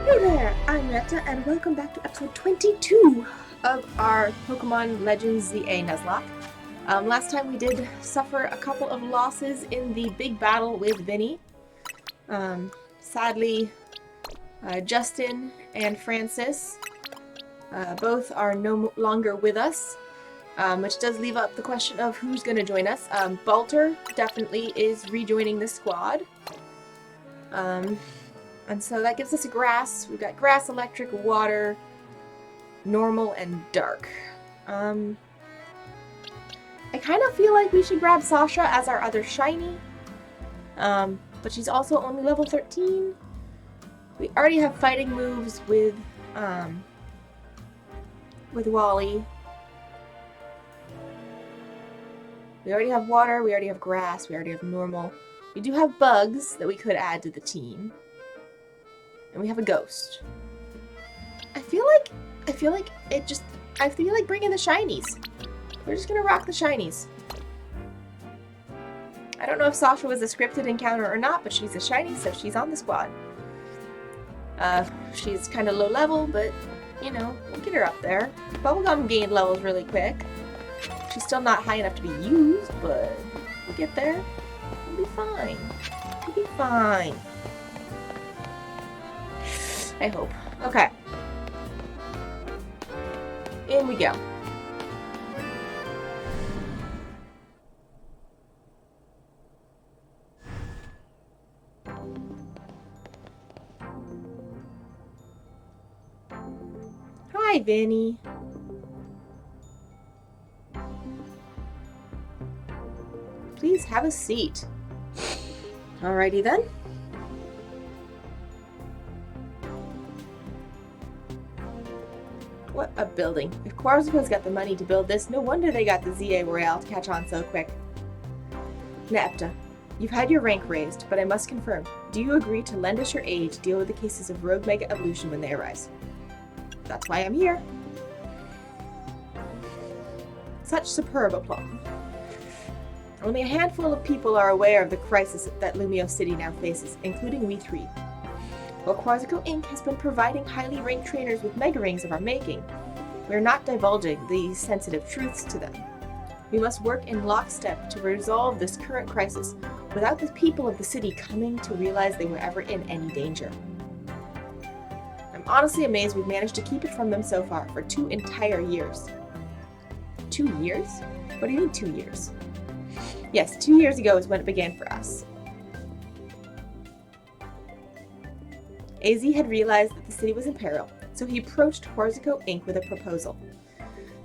Hey there, I'm Naepta, and welcome back to episode 22 of our Pokemon Legends ZA Nuzlocke. Last time we did suffer a couple of losses in the big battle with Vinny. Sadly, Justin and Francis both are no longer with us, which does leave up the question of who's going to join us. Balter definitely is rejoining the squad. And so that gives us a grass. We've got grass, electric, water, normal, and dark. I kind of feel like we should grab Sasha as our other shiny. But she's also only level 13. We already have fighting moves with Wally. We already have water, we already have grass, we already have normal. We do have bugs that we could add to the team. And we have a ghost. I feel like bringing the shinies. We're just gonna rock the shinies. I don't know if Sasha was a scripted encounter or not, but she's a shiny, so she's on the squad. She's kind of low level, but, you know, we'll get her up there. Bubblegum gained levels really quick. She's still not high enough to be used, but we'll get there. We'll be fine. We'll be fine. I hope. Okay. In we go. Hi, Vinny. Please have a seat. Alrighty then. What a building. If Quarzico's got the money to build this, no wonder they got the ZA Royale to catch on so quick. Naepta, you've had your rank raised, but I must confirm, do you agree to lend us your aid to deal with the cases of rogue mega evolution when they arise? That's why I'm here. Such superb applause. Only a handful of people are aware of the crisis that Lumio City now faces, including we three. While Quarzico Inc. has been providing highly ranked trainers with mega rings of our making, we are not divulging these sensitive truths to them. We must work in lockstep to resolve this current crisis without the people of the city coming to realize they were ever in any danger. I'm honestly amazed we've managed to keep it from them so far for 2 entire years. 2 years? What do you mean 2 years? Yes, 2 years ago is when it began for us. AZ had realized that the city was in peril, so he approached Quarzico Inc. with a proposal.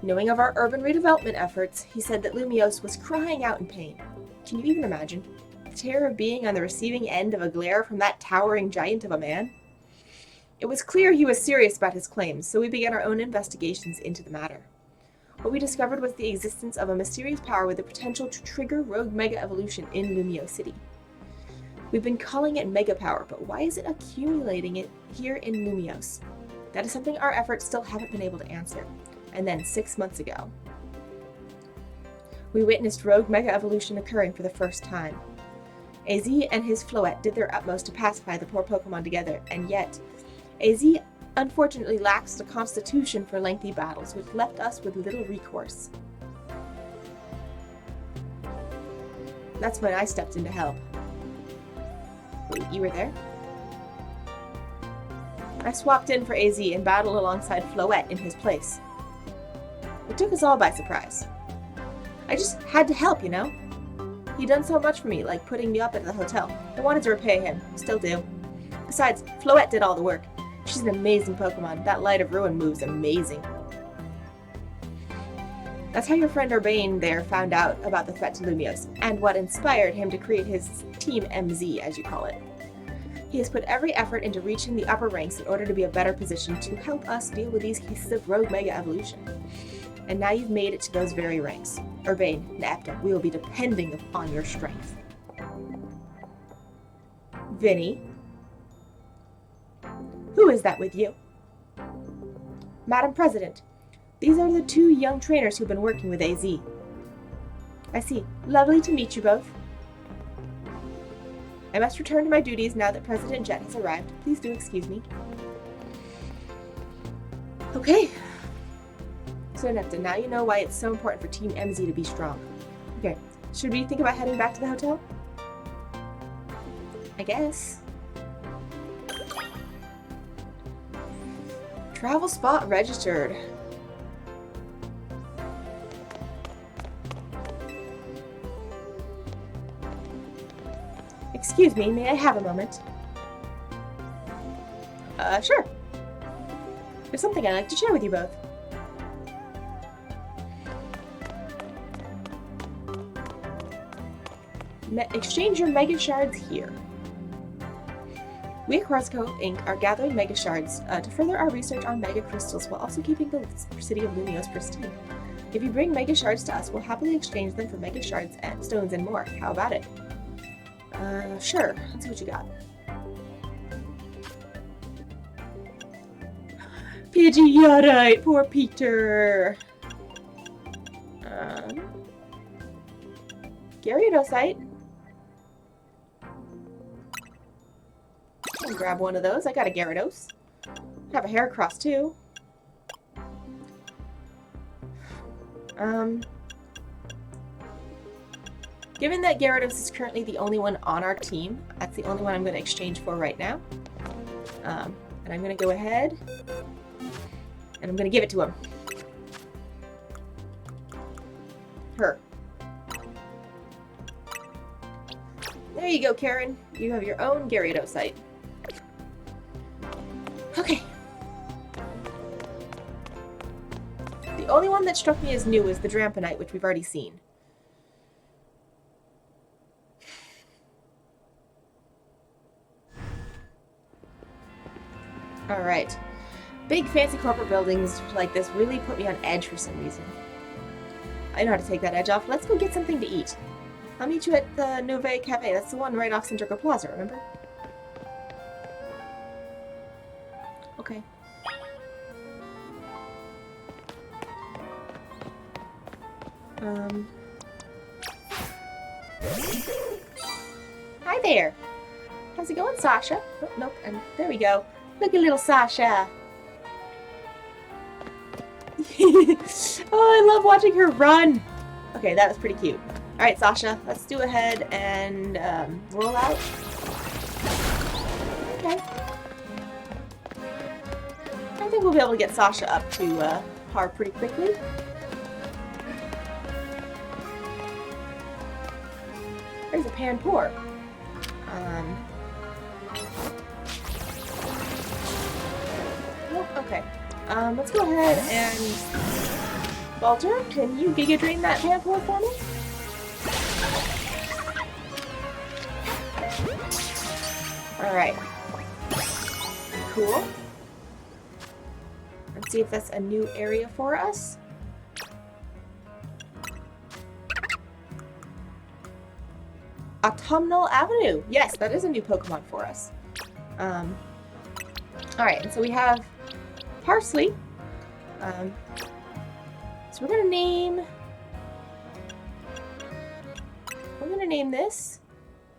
Knowing of our urban redevelopment efforts, he said that Lumiose was crying out in pain. Can you even imagine? The terror of being on the receiving end of a glare from that towering giant of a man? It was clear he was serious about his claims, so we began our own investigations into the matter. What we discovered was the existence of a mysterious power with the potential to trigger rogue mega evolution in Lumio City. We've been calling it Mega Power, but why is it accumulating it here in Lumiose? That is something our efforts still haven't been able to answer. And then 6 months ago, we witnessed rogue Mega Evolution occurring for the first time. AZ and his Floette did their utmost to pacify the poor Pokemon together, and yet, AZ unfortunately lacks the constitution for lengthy battles, which left us with little recourse. That's when I stepped in to help. Wait, you were there? I swapped in for AZ and battled alongside Floette in his place. It took us all by surprise. I just had to help, you know? He'd done so much for me, like putting me up at the hotel. I wanted to repay him. Still do. Besides, Floette did all the work. She's an amazing Pokemon. That Light of Ruin move's amazing. That's how your friend Urbane there found out about the threat to Lumiose, and what inspired him to create his Team MZ, as you call it. He has put every effort into reaching the upper ranks in order to be a better position to help us deal with these cases of rogue mega evolution. And now you've made it to those very ranks. Urbane, Naepta, we will be depending upon your strength. Vinny? Who is that with you? Madam President, these are the 2 young trainers who've been working with AZ. I see. Lovely to meet you both. I must return to my duties now that President Jet has arrived. Please do excuse me. Okay. So Naepta, now you know why it's so important for Team MZ to be strong. Okay, should we think about heading back to the hotel? I guess. Travel spot registered. Excuse me, may I have a moment? Sure. There's something I'd like to share with you both. Exchange your Mega Shards here. We at Rouge Inc. are gathering Mega Shards to further our research on Mega Crystals while also keeping the city of Lumiose pristine. If you bring Mega Shards to us, we'll happily exchange them for Mega Shards and stones and more. How about it? Sure. Let's see what you got. Pidgeotite! Poor Peter! Gyarados. I'll grab one of those. I got a Gyarados. I have a Heracross too. Given that Gyarados is currently the only one on our team, that's the only one I'm going to exchange for right now. And I'm going to go ahead and I'm going to give it to him. Her. There you go, Karen. You have your own Gyarados. Okay. The only one that struck me as new is the Drampinite, which we've already seen. Alright. Big fancy corporate buildings like this really put me on edge for some reason. I know how to take that edge off. Let's go get something to eat. I'll meet you at the Nouvelle Cafe. That's the one right off Centrico Plaza, remember? Okay. Hi there! How's it going, Sasha? Oh, nope, and there we go. Look at little Sasha! Oh, I love watching her run! Okay, that was pretty cute. Alright, Sasha, let's do ahead and roll out. Okay. I think we'll be able to get Sasha up to par pretty quickly. There's a Panpour. Nope, okay. Let's go ahead and... Walter, can you Giga Drain that Panpour for me? Alright. Cool. Let's see if that's a new area for us. Autumnal Avenue. Yes, that is a new Pokemon for us. Alright, and so we have Parsley. So we're gonna name this.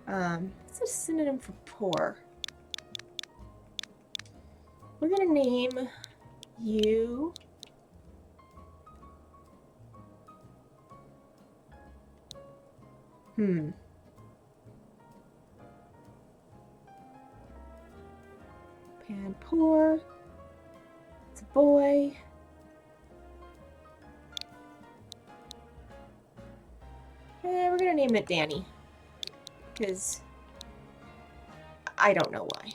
It's a synonym for poor. We're gonna name you Panpour. It's a boy. And we're gonna name it Danny. Because I don't know why.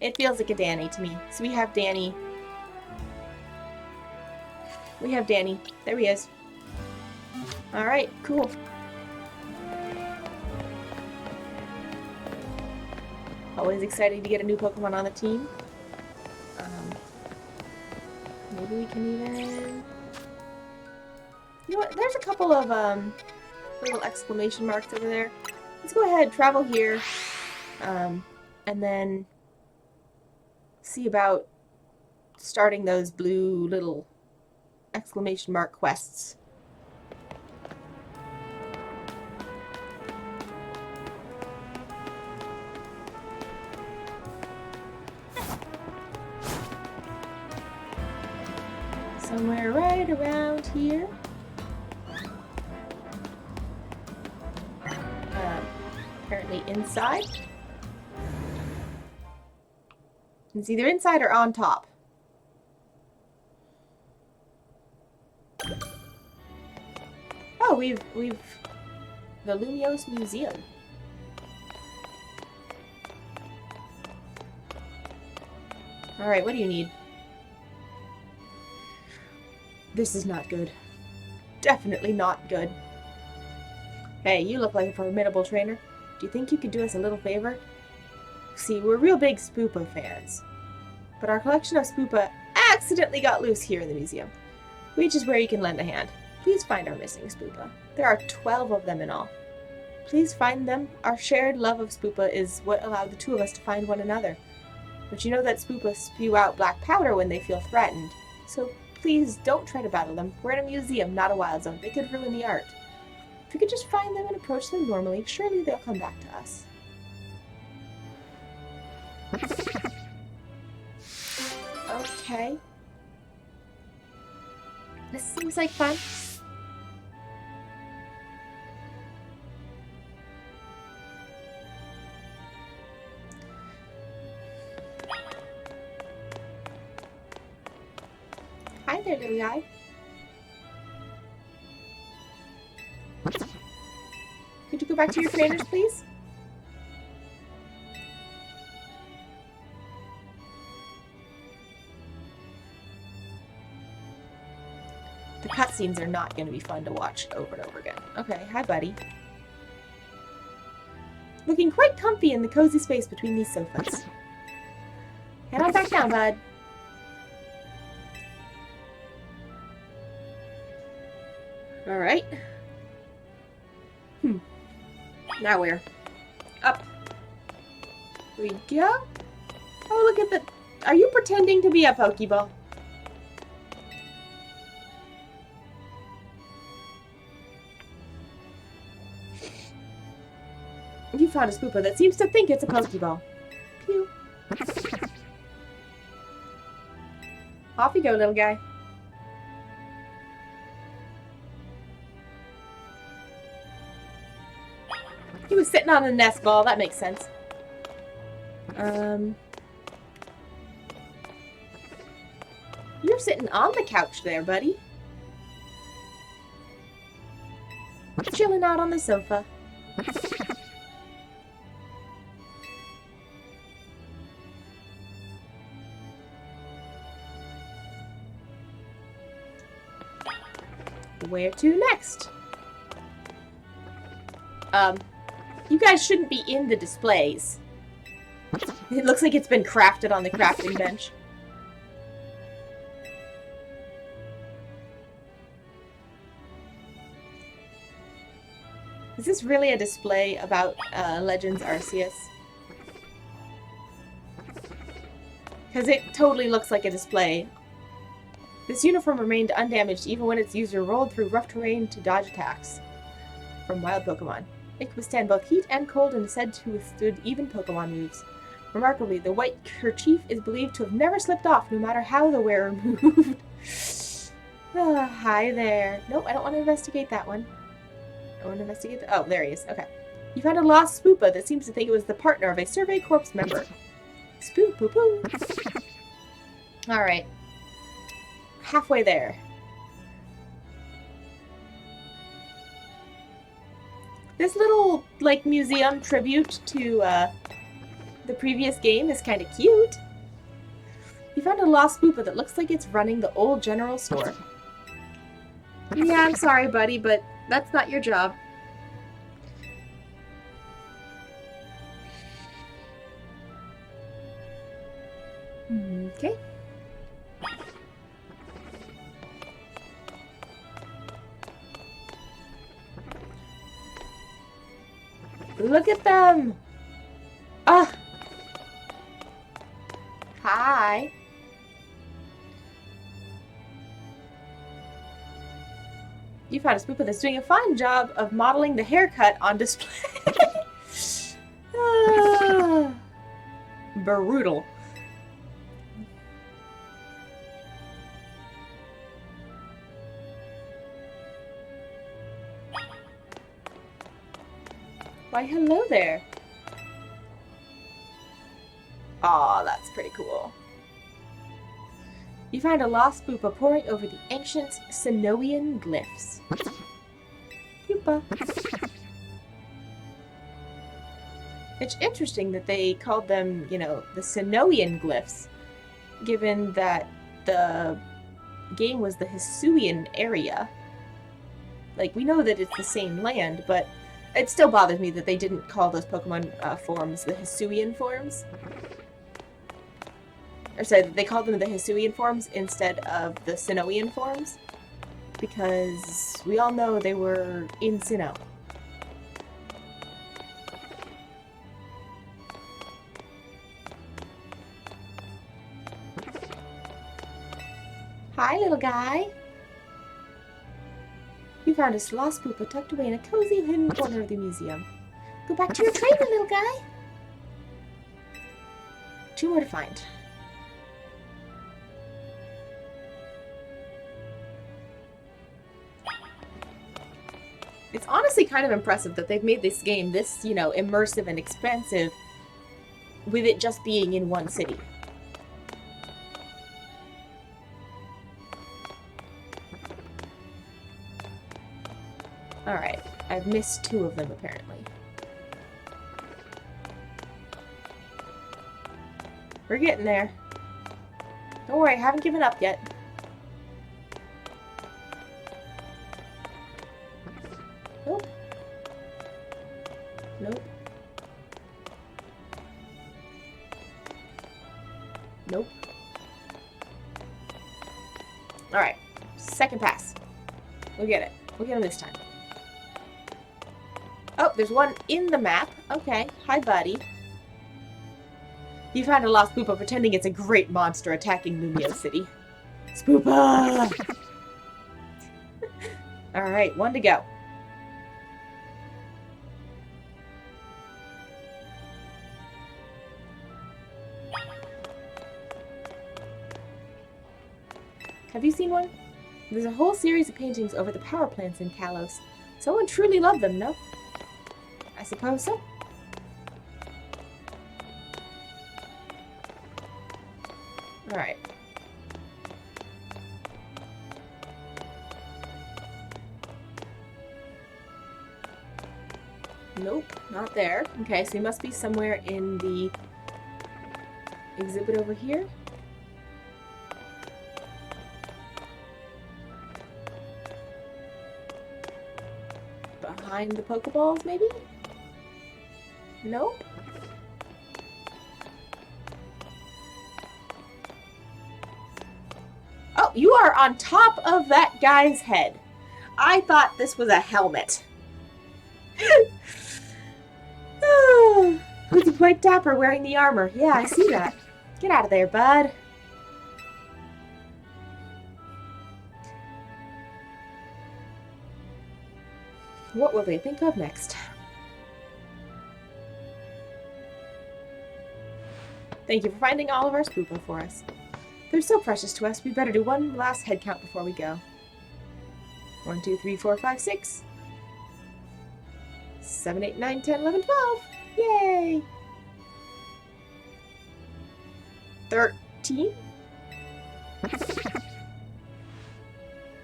It feels like a Danny to me. So we have Danny. We have Danny. There he is. Alright, cool. Always excited to get a new Pokemon on the team. Maybe we can even... You know what? There's a couple of little exclamation marks over there. Let's go ahead, travel here, and then see about starting those blue little exclamation mark quests. Somewhere right around here. Apparently inside. It's either inside or on top. Oh, we've the Lumiose Museum. Alright, what do you need? This is not good. Definitely not good. Hey, you look like a formidable trainer. Do you think you could do us a little favor? See, we're real big Spoopa fans. But our collection of Spoopa accidentally got loose here in the museum. Which is where you can lend a hand. Please find our missing Spoopa. There are 12 of them in all. Please find them. Our shared love of Spoopa is what allowed the two of us to find one another. But you know that Spoopa spew out black powder when they feel threatened. So please don't try to battle them. We're in a museum, not a wild zone. They could ruin the art. If we could just find them and approach them normally, surely they'll come back to us. Okay. This seems like fun. Hi there, little guy. Could you go back to your trainers, please? The cutscenes are not going to be fun to watch over and over again. Okay, hi, buddy. Looking quite comfy in the cozy space between these sofas. Head on back down, bud. Alright. Now where? Up. Here we go. Oh, look at the... Are you pretending to be a Pokeball? You found a Spoopa that seems to think it's a Pokeball. Pew. Off you go, little guy. He was sitting on a nest ball. That makes sense. You're sitting on the couch there, buddy. Chilling out on the sofa. Where to next? You guys shouldn't be in the displays. It looks like it's been crafted on the crafting bench. Is this really a display about Legends Arceus? Because it totally looks like a display. This uniform remained undamaged even when its user rolled through rough terrain to dodge attacks from wild Pokemon. It could withstand both heat and cold and is said to withstood even Pokemon moves. Remarkably, the white kerchief is believed to have never slipped off, no matter how the wearer moved. Hi there. Nope, I don't want to investigate that one. I want to investigate the... Oh, there he is. Okay. You found a lost Spoopa that seems to think it was the partner of a Survey Corps member. Spoop-poo-poo. Alright. Halfway there. This little, like, museum tribute to, the previous game is kind of cute. You found a lost Spoopa that looks like it's running the old general store. Yeah, I'm sorry, buddy, but that's not your job. Okay. Look at them! Ah! Hi! You found a Spoopa that's doing a fine job of modeling the haircut on display. Brutal. Why, hello there. Aw, that's pretty cool. You find a lost pupa poring over the ancient Sinoian glyphs. Pupa. It's interesting that they called them, you know, the Sinoian glyphs, given that the game was the Hisuian area. Like, we know that it's the same land, but it still bothers me that they didn't call those Pokemon forms the Hisuian forms. Or sorry, they called them the Hisuian forms instead of the Sinoian forms. Because we all know they were in Sinnoh. Hi, little guy. You found a lost pupa tucked away in a cozy hidden corner of the museum. Go back to your trainer, little guy. 2 more to find. It's honestly kind of impressive that they've made this game this, you know, immersive and expansive with it just being in one city. Alright, I've missed 2 of them apparently. We're getting there. Don't worry, I haven't given up yet. Nope. Nope. Nope. Alright, second pass. We'll get it. We'll get him this time. Oh, there's one in the map. Okay. Hi, buddy. You found a lost Spoopa pretending it's a great monster attacking Lumio City. Spoopa! Alright, 1 to go. Have you seen one? There's a whole series of paintings over the power plants in Kalos. Someone truly loved them, no? I suppose so. Alright. Nope, not there. Okay, so he must be somewhere in the exhibit over here. Behind the Pokeballs, maybe? Nope. Oh, you are on top of that guy's head. I thought this was a helmet. Oh, he's quite dapper wearing the armor. Yeah, I see that. Get out of there, bud. What will they think of next? Thank you for finding all of our Spoopa for us. They're so precious to us, we better do one last head count before we go. 1, 2, 3, 4, 5, 6. 7, 8, 9, 10, 11, 12. Yay! 13?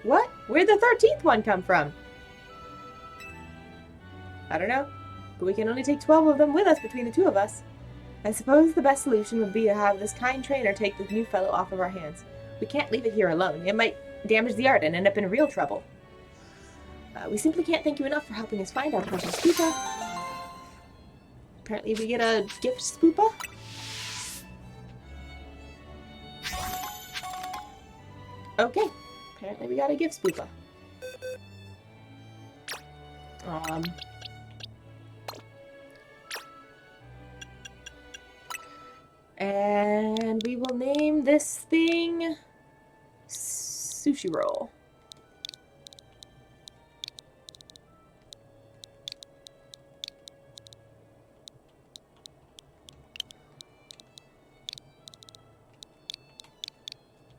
What? Where'd the 13th one come from? I don't know, but we can only take 12 of them with us between the 2 of us. I suppose the best solution would be to have this kind trainer take this new fellow off of our hands. We can't leave it here alone. It might damage the art and end up in real trouble. We simply can't thank you enough for helping us find our precious Spoopa. Apparently we get a gift Spoopa. Okay, apparently we got a gift Spoopa. And we will name this thing Sushi Roll.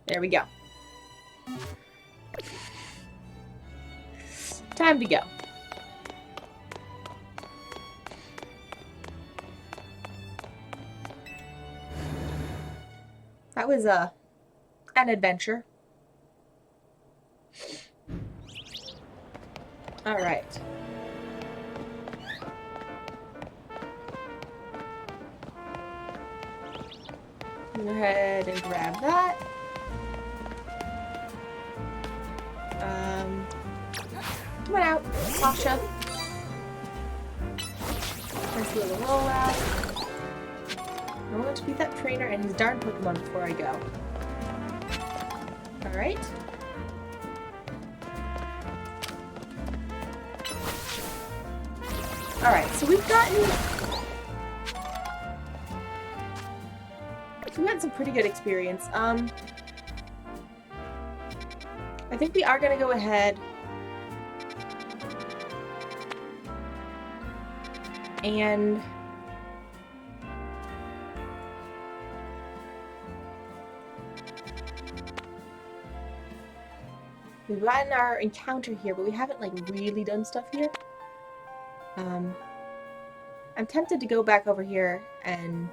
There we go. Time to go. That was an adventure. Alright. Go ahead and grab that. Come on out, Sasha. Nice little rollout. I want to beat that trainer and his darn Pokemon before I go. Alright. Alright, so we've gotten some pretty good experience. I think we are gonna go ahead and we've gotten our encounter here, but we haven't like really done stuff here. I'm tempted to go back over here and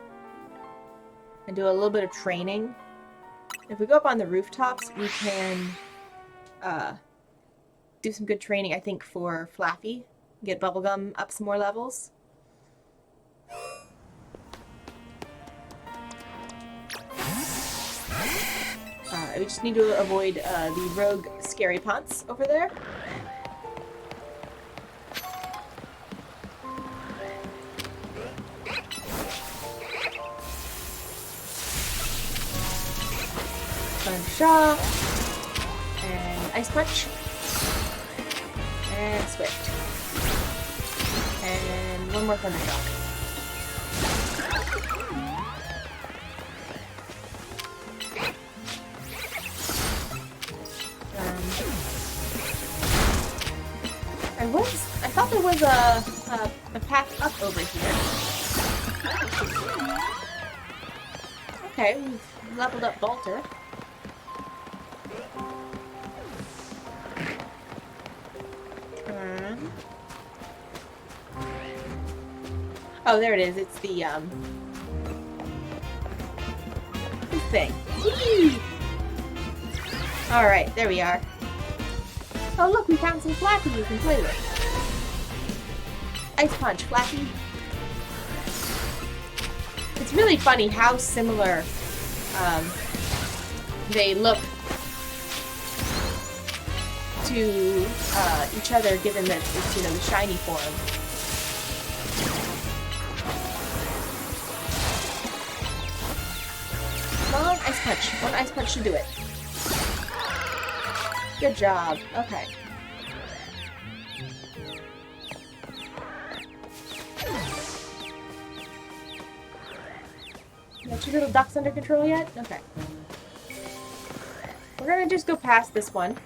do a little bit of training. If we go up on the rooftops, we can do some good training, I think, for Flaffy. Get Bubblegum up some more levels. We just need to avoid the rogue scary punts over there. Shot, and Ice Punch, and Swift, and one more Thunder Shock. I thought there was a path up over here. Okay, we've leveled up Bolter. Oh, there it is. It's the, this thing. Alright, there we are. Oh, look, we found some Flappy we can play with. Ice Punch, Flappy. It's really funny how similar, they look to, each other, given that it's, you know, the shiny form. Come on, Ice Punch. One Ice Punch should do it. Good job. Okay. Got your little ducks under control yet? Okay. We're gonna just go past this one.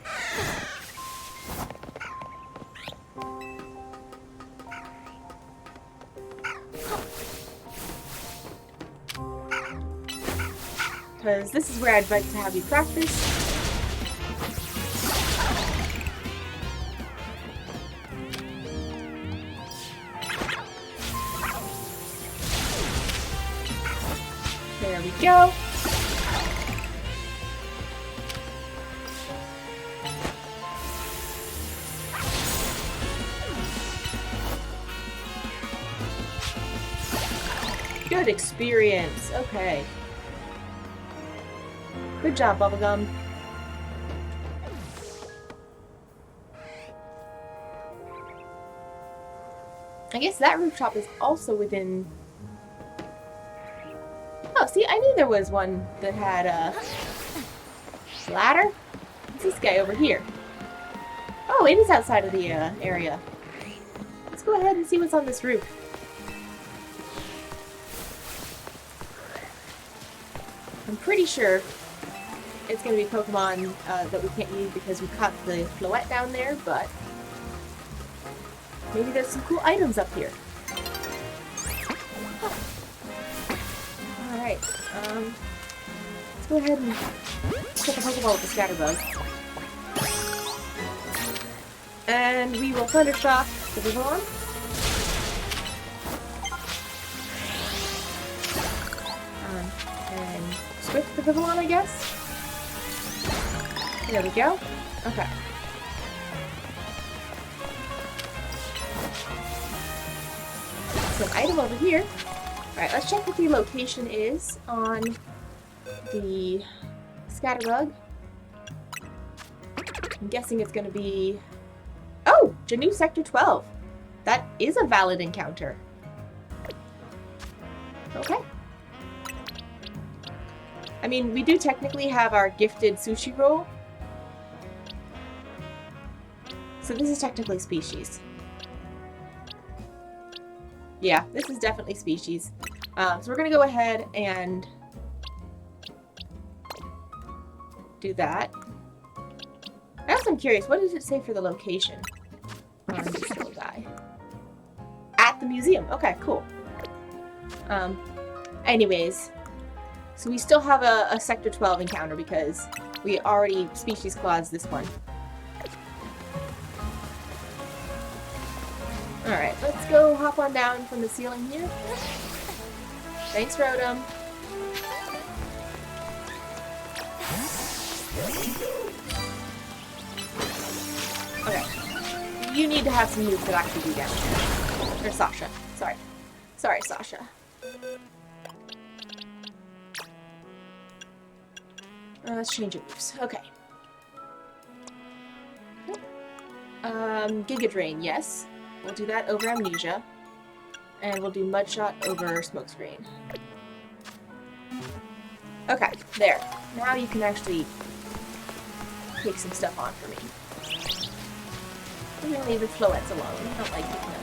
Because this is where I'd like to have you practice. There we go. Good experience. Okay. Good job, Bubblegum. I guess that rooftop is also within... Oh, see, I knew there was one that had a ladder. What's this guy over here? Oh, it is outside of the area. Let's go ahead and see what's on this roof. I'm pretty sure it's going to be Pokemon that we can't use because we caught the Floette down there, but maybe there's some cool items up here. Oh. Alright, let's go ahead and check a Pokeball with the Scatterbug. And we will Thunder Shock the Vivillon. And Swift the Vivillon, I guess? There we go. Okay. So an item over here. Alright, let's check what the location is on the Scatterbug. I'm guessing it's going to be... Oh! Janu Sector 12. That is a valid encounter. Okay. I mean, we do technically have our gifted sushi roll. So this is technically species. Yeah, this is definitely species. So we're going to go ahead and do that. I also am curious, what does it say for the location on this little guy? At the museum. Okay, cool. Anyways, so we still have a Sector 12 encounter because we already species claused this one. Alright, let's go hop on down from the ceiling here. Thanks, Rotom. Okay. You need to have some moves that actually do damage. Or Sasha. Sorry. Sorry, Sasha. Let's change your moves. Okay. Giga Drain, yes. We'll do that over Amnesia. And we'll do Mudshot over Smokescreen. Okay, there. Now you can actually take some stuff on for me. I'm gonna leave the Floettes alone. I don't like taking on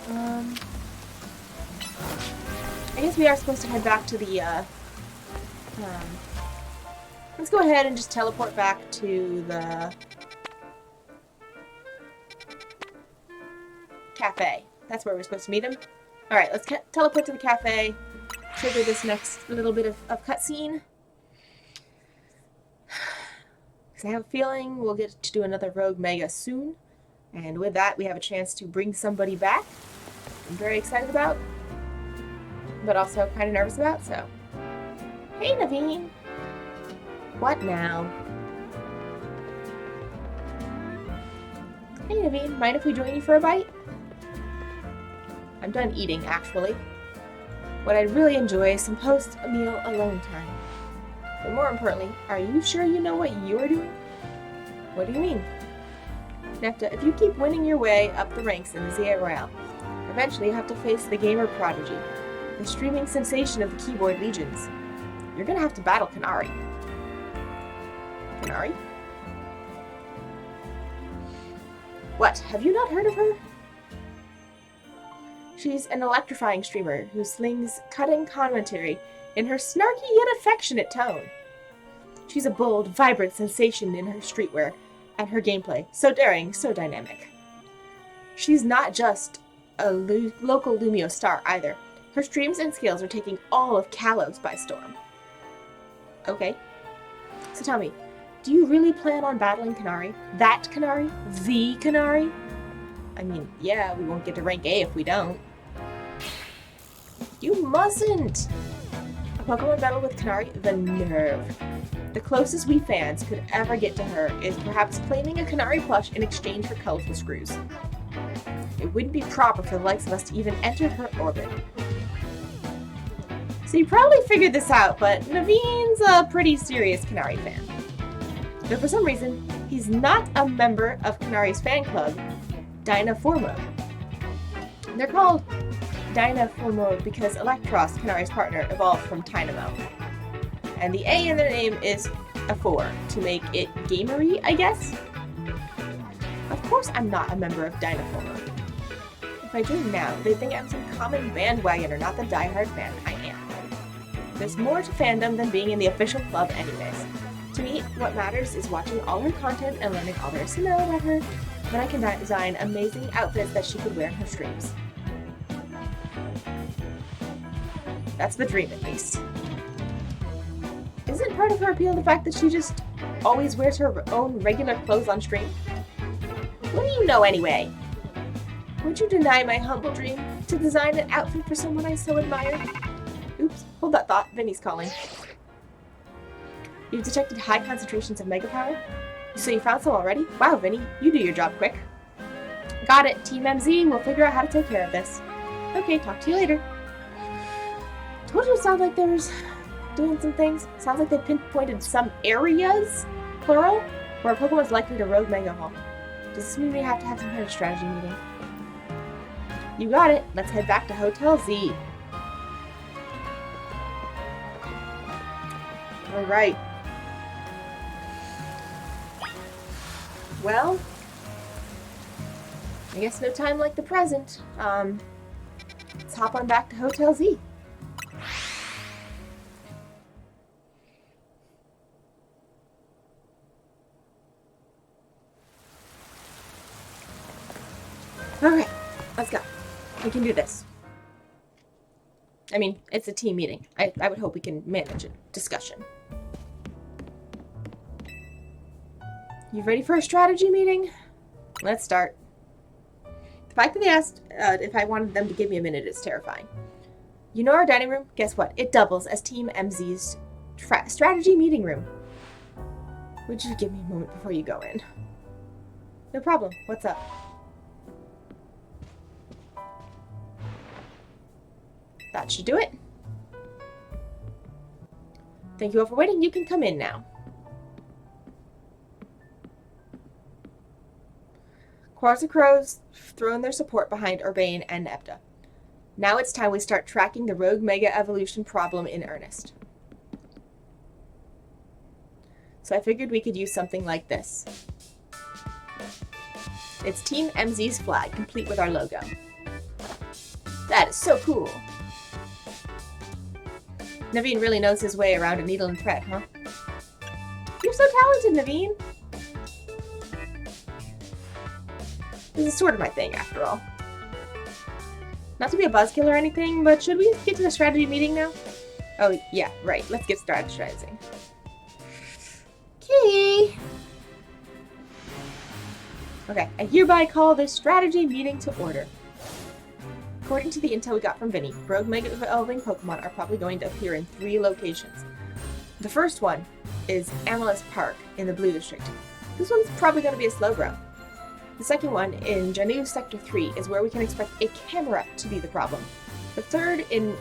Floettes. I guess we are supposed to head back to the, let's go ahead and just teleport back to the cafe. That's where we're supposed to meet him. Alright, let's teleport to the cafe, trigger this next little bit of cutscene. Because I have a feeling we'll get to do another Rogue Mega soon. And with that, we have a chance to bring somebody back. I'm very excited about, but also kind of nervous about, so. Hey, Naveen! What now? Hey, Naveen, mind if we join you for a bite? I'm done eating, actually. What I'd really enjoy is some post-meal alone time. But more importantly, are you sure you know what you're doing? What do you mean? Naepta, if you keep winning your way up the ranks in the ZA Royale, eventually you have to face the gamer prodigy, the streaming sensation of the keyboard legions. You're gonna have to battle Kanari. Kanari? What, have you not heard of her? She's an electrifying streamer who slings cutting commentary in her snarky yet affectionate tone. She's a bold, vibrant sensation in her streetwear and her gameplay, so daring, so dynamic. She's not just a local Lumio star either. Her streams and skills are taking all of Kalos by storm. Okay. So tell me, do you really plan on battling Kanari? That Kanari? The Kanari? I mean, yeah, we won't get to rank A if we don't. You mustn't! A Pokemon battle with Kanari? The nerve. The closest we fans could ever get to her is perhaps claiming a Kanari plush in exchange for colorful screws. It wouldn't be proper for the likes of us to even enter her orbit. So you probably figured this out, but Naveen's a pretty serious Kanari fan. But for some reason, he's not a member of Kanari's fan club, Dynaformo. They're called Dynaformo because Electros, Kanari's partner, evolved from Tynamo. And the A in their name is a 4, to make it gamery, I guess? Of course I'm not a member of Dynaformo. If I join now, they think I'm some common bandwagoner, not the diehard fan I am. There's more to fandom than being in the official club anyways. To me, what matters is watching all her content and learning all there is to know about her. Then I can design amazing outfits that she could wear in her streams. That's the dream, at least. Isn't part of her appeal the fact that she just always wears her own regular clothes on stream? What do you know anyway? Would you deny my humble dream to design an outfit for someone I so admire? Oops, hold that thought. Vinny's calling. You've detected high concentrations of mega power? So you found some already? Wow, Vinny, you do your job quick. Got it. Team MZ, we'll figure out how to take care of this. Okay, talk to you later. Told you it sounded like there's doing some things. Sounds like they pinpointed some areas, plural, where a Pokemon's likely to rogue Mega Hall. Does this mean we have to have some kind of strategy meeting? You got it. Let's head back to Hotel Z. Alright. Well, I guess no time like the present. Let's hop on back to Hotel Z. Alright, let's go. We can do this. I mean, it's a team meeting. I would hope we can manage a discussion. You ready for a strategy meeting? Let's start. The fact that they asked if I wanted them to give me a minute is terrifying. You know our dining room? Guess what? It doubles as Team MZ's strategy meeting room. Would you give me a moment before you go in? No problem. What's up? That should do it. Thank you all for waiting. You can come in now. Quarza Crow's thrown their support behind Urbane and Naepta. Now it's time we start tracking the Rogue Mega Evolution problem in earnest. So I figured we could use something like this. It's Team MZ's flag, complete with our logo. That is so cool. Naveen really knows his way around a needle and thread, huh? You're so talented, Naveen! This is sort of my thing, after all. Not to be a buzzkill or anything, but should we get to the strategy meeting now? Oh, yeah, right. Let's get strategizing. Okay. Okay, I hereby call this strategy meeting to order. According to the intel we got from Vinny, rogue Mega Evolving Pokemon are probably going to appear in 3 locations. The first one is Amethyst Park in the Blue District. This one's probably going to be a Slowbro. The second one in Janu Sector 3 is where we can expect a camera to be the problem. The third in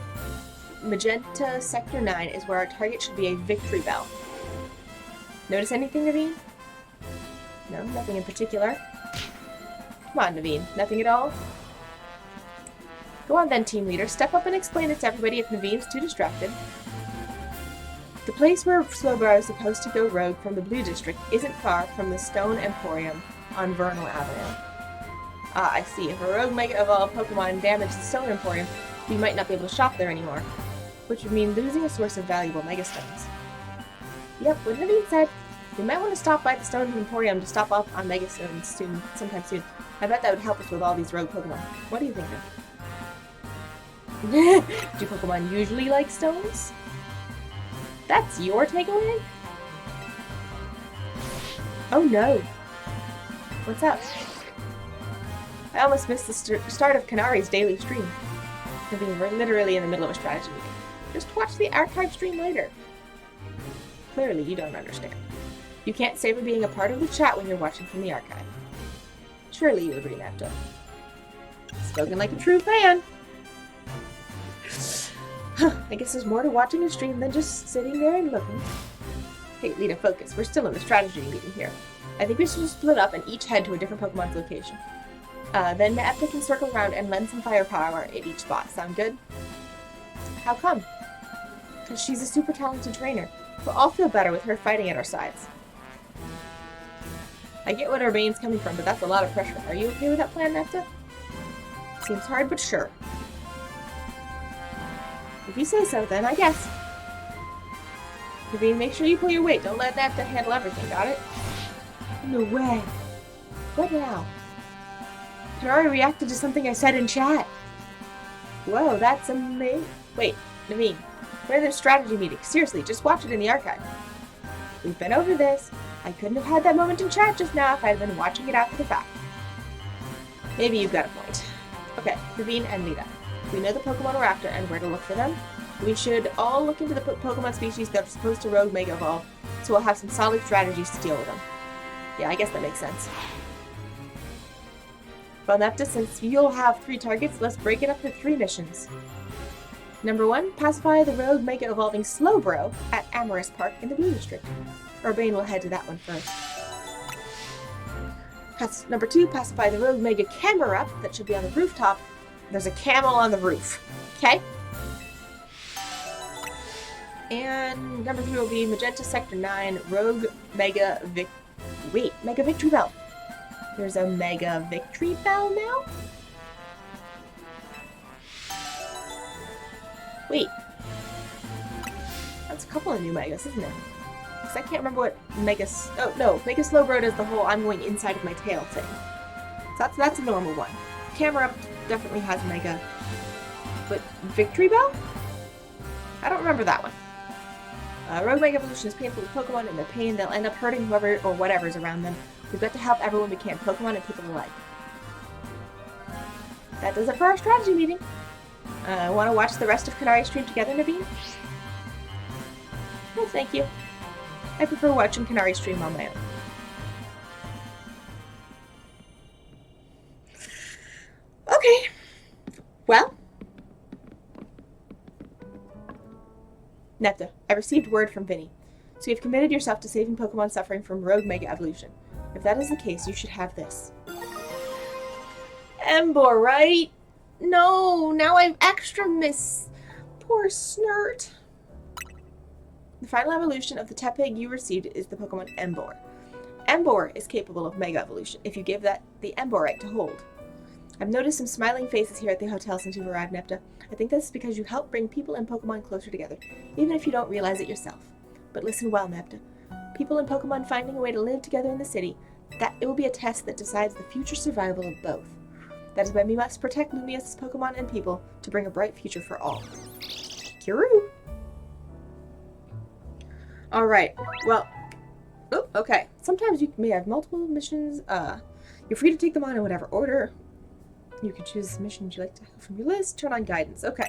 Magenta Sector 9 is where our target should be a Victory Bell. Notice anything, Naveen? No, nothing in particular. Come on, Naveen. Nothing at all? Go on then, team leader. Step up and explain it to everybody if Naveen's too distracted. The place where Slowbro is supposed to go rogue from the Blue District isn't far from the Stone Emporium on Vernal Avenue. Ah, I see. If a rogue Mega Evolved Pokemon damaged the Stone Emporium, we might not be able to shop there anymore, which would mean losing a source of valuable Mega Stones. Yep, what Naveen said. We might want to stop by the Stone Emporium to stock up on Mega Stones sometime soon. I bet that would help us with all these rogue Pokemon. What do you think? Do Pokemon usually like stones? That's your takeaway? Oh no. What's up? I almost missed the start of Kanari's daily stream. We're literally in the middle of a strategy meeting. Just watch the archive stream later. Clearly you don't understand. You can't savor being a part of the chat when you're watching from the archive. Surely you agree, Naepta. Spoken like a true fan. I guess there's more to watching a stream than just sitting there and looking. Hey, Lita, focus. We're still in the strategy meeting here. I think we should just split up and each head to a different Pokemon's location. Then Naepta can circle around and lend some firepower at each spot. Sound good? How come? Because she's a super talented trainer. We'll all feel better with her fighting at our sides. I get where Urbane's coming from, but that's a lot of pressure. Are you okay with that plan, Naepta? Seems hard, but sure. If you say so, then I guess. Naveen, make sure you pull your weight. Don't let Naepta handle everything, got it? No way. What now? Kanari reacted to something I said in chat. Whoa, that's amazing. Wait, Naveen, we're in a strategy meeting. Seriously, just watch it in the archive. We've been over this. I couldn't have had that moment in chat just now if I had been watching it after the fact. Maybe you've got a point. Okay, Naveen and Lita. We know the Pokemon we're after and where to look for them. We should all look into the Pokemon species that are supposed to Rogue Mega Evolve, so we'll have some solid strategies to deal with them. Yeah, I guess that makes sense. Well, Naepta, since you'll have 3 targets, let's break it up into 3 missions. Number 1, pacify the Rogue Mega Evolving Slowbro at Amorous Park in the Blue District. Urbane will head to that one first. Number 2, pacify the Rogue Mega Camerupt that should be on the rooftop. There's a camel on the roof. Okay? And number 3 will be Magenta Sector 9, Rogue Mega Mega Victory Bell. There's a Mega Victory Bell now? Wait. That's a couple of new Megas, isn't it? Because I can't remember what Mega... Oh, no. Mega Slowbro does the whole I'm going inside of my tail thing. So that's a normal one. Camerupt definitely has Mega. But Victory Bell? I don't remember that one. Rogue Mega Evolution is painful to Pokemon, and their pain, they'll end up hurting whoever or whatever's around them. We've got to help everyone we can, Pokemon and people alike. That does it for our strategy meeting. Want to watch the rest of Kanari's stream together, Naveen? No, thank you. I prefer watching Kanari's stream on my own. Okay. Well. Naepta, I received word from Vinny. So you've committed yourself to saving Pokemon suffering from Rogue Mega Evolution. If that is the case, you should have this. Embor, right? No, now I've extra miss. Poor Snert. The final evolution of the Tepig you received is the Pokemon Embor. Embor is capable of Mega Evolution if you give that the Emborite to hold. I've noticed some smiling faces here at the hotel since you've arrived, Naepta. I think that's because you help bring people and Pokemon closer together, even if you don't realize it yourself. But listen well, Naepta. People and Pokemon finding a way to live together in the city, that it will be a test that decides the future survival of both. That is why we must protect Lumios's Pokemon and people to bring a bright future for all. Kiroo! Alright, well... Oh, okay. Sometimes you may have multiple missions. You're free to take them on in whatever order. You can choose the missions you like to have from your list. Turn on guidance. Okay.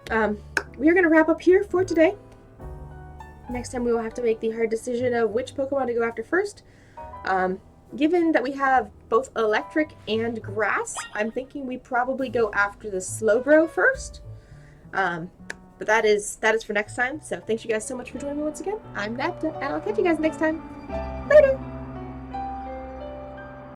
We are going to wrap up here for today. Next time we will have to make the hard decision of which Pokemon to go after first. Given that we have both electric and grass, I'm thinking we probably go after the Slowbro first. But that is for next time. So thanks you guys so much for joining me once again. I'm Naepta, and I'll catch you guys next time.